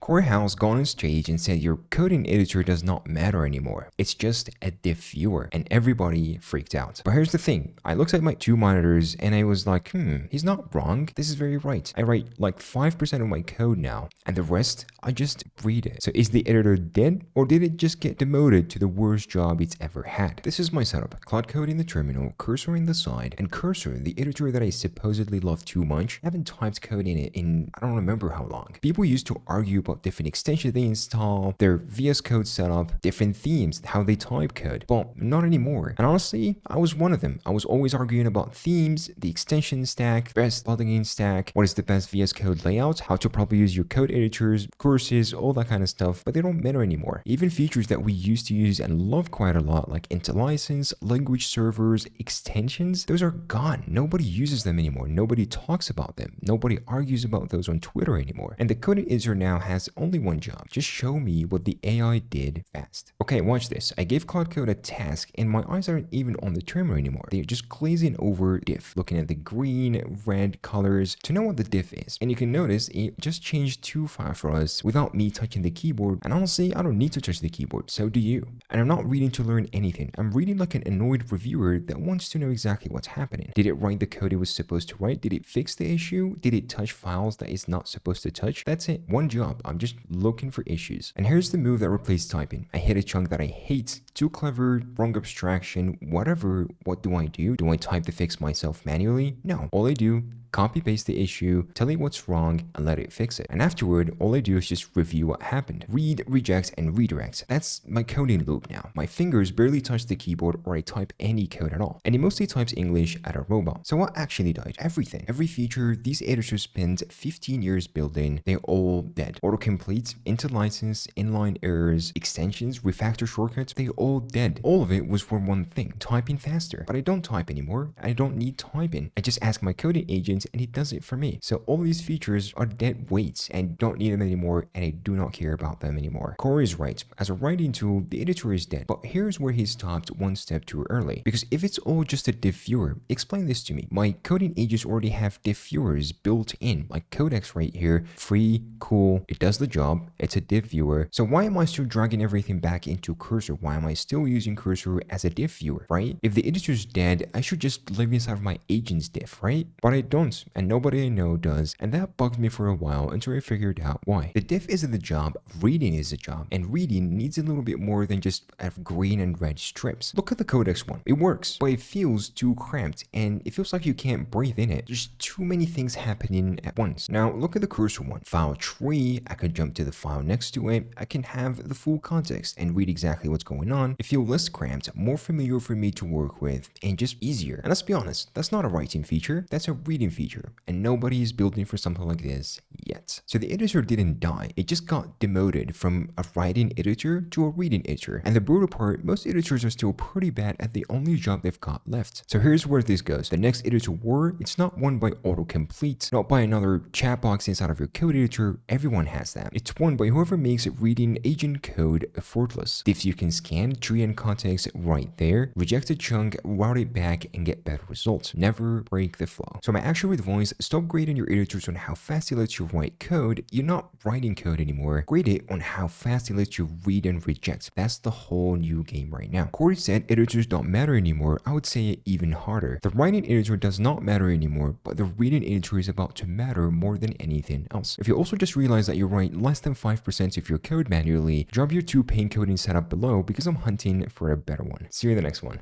Cory House got on stage and said your coding editor does not matter anymore. It's just a diff viewer, and everybody freaked out. But here's the thing, I looked at my two monitors and I was like, he's not wrong. This is very right. I write like 5% of my code now, and the rest, I just read it. So is the editor dead, or did it just get demoted to the worst job it's ever had? This is my setup. Claude Code in the terminal, cursor in the side, and cursor, the editor that I supposedly love too much. I haven't typed code in it in I don't remember how long. People used to argue about different extensions they install, their VSCode setup, different themes, how they type code. But not anymore. And honestly, I was one of them. I was always arguing about themes, the extension stack, best plugin stack, what is the best VS Code layout, how to properly use your code editors, courses, all that kind of stuff. But they don't matter anymore. Even features that we used to use and love quite a lot, like interlicense, language servers, extensions, those are gone. Nobody uses them anymore. Nobody talks about them. Nobody argues about those on Twitter anymore. And the coding editor now has only one job. Just show me what the AI did fast. Okay, watch this. I gave Claude Code a task and my eyes aren't even on the terminal anymore. They're just glazing over diff, looking at the green, red colors to know what the diff is. And you can notice it just changed too fast for us without me touching the keyboard. And honestly, I don't need to touch the keyboard, so do you. And I'm not reading to learn anything. I'm reading like an annoyed reviewer that wants to know exactly what's happening. Did it write the code it was supposed to write? Did it fix the issue? Did it touch files that it's not supposed to touch? That's it. One job. I'm just looking for issues. And here's the move that replaced typing. I hit a chunk that I hate. Too clever, wrong abstraction, whatever. What do? Do I type the fix myself manually? No. All I do, copy paste the issue, tell it what's wrong, and let it fix it. And afterward, all I do is just review what happened. Read, reject, and redirect. That's my coding loop now. My fingers barely touch the keyboard or I type any code at all. And it mostly types English at a robot. So what actually died? Everything. Every feature these editors spent 15 years building, they're all dead. Autocomplete, interlicense, inline errors, extensions, refactor shortcuts, they're all dead. All of it was for one thing, typing faster. But I don't type anymore. I don't need typing. I just ask my coding agent and it does it for me. So all these features are dead weights and don't need them anymore, and I do not care about them anymore. Cory is right. As a writing tool, the editor is dead. But here's where he stopped one step too early. Because if it's all just a diff viewer, explain this to me. My coding agents already have diff viewers built in, like Codex right here. Free, cool, it does the job, it's a diff viewer. So why am I still dragging everything back into cursor? Why am I still using cursor as a diff viewer, right? If the editor's dead, I should just live inside of my agent's diff, right? But I don't. And nobody I know does, and that bugged me for a while until I figured out why. The diff isn't the job, reading is the job, and reading needs a little bit more than just green and red strips. Look at the Codex one. It works, but it feels too cramped, and it feels like you can't breathe in it. There's too many things happening at once. Now look at the cursor one. File tree, I could jump to the file next to it, I can have the full context and read exactly what's going on. It feels less cramped, more familiar for me to work with, and just easier. And let's be honest, that's not a writing feature, that's a reading feature. And nobody is building for something like this yet. So the editor didn't die, it just got demoted from a writing editor to a reading editor. And the brutal part, most editors are still pretty bad at the only job they've got left. So here's where this goes. The next editor war, it's not won by autocomplete, not by another chat box inside of your code editor. Everyone has that. It's won by whoever makes reading agent code effortless. Diffs you can scan, tree and context right there, reject a chunk, route it back, and get better results. Never break the flow. So my actual advice, stop grading your editors on how fast it lets you write code. You're not writing code anymore. Grade it on how fast it lets you read and reject. That's the whole new game right now. Cory said editors don't matter anymore. I would say it even harder. The writing editor does not matter anymore, but the reading editor is about to matter more than anything else. If you also just realize that you write less than 5% of your code manually, drop your 2 pane coding setup below because I'm hunting for a better one. See you in the next one.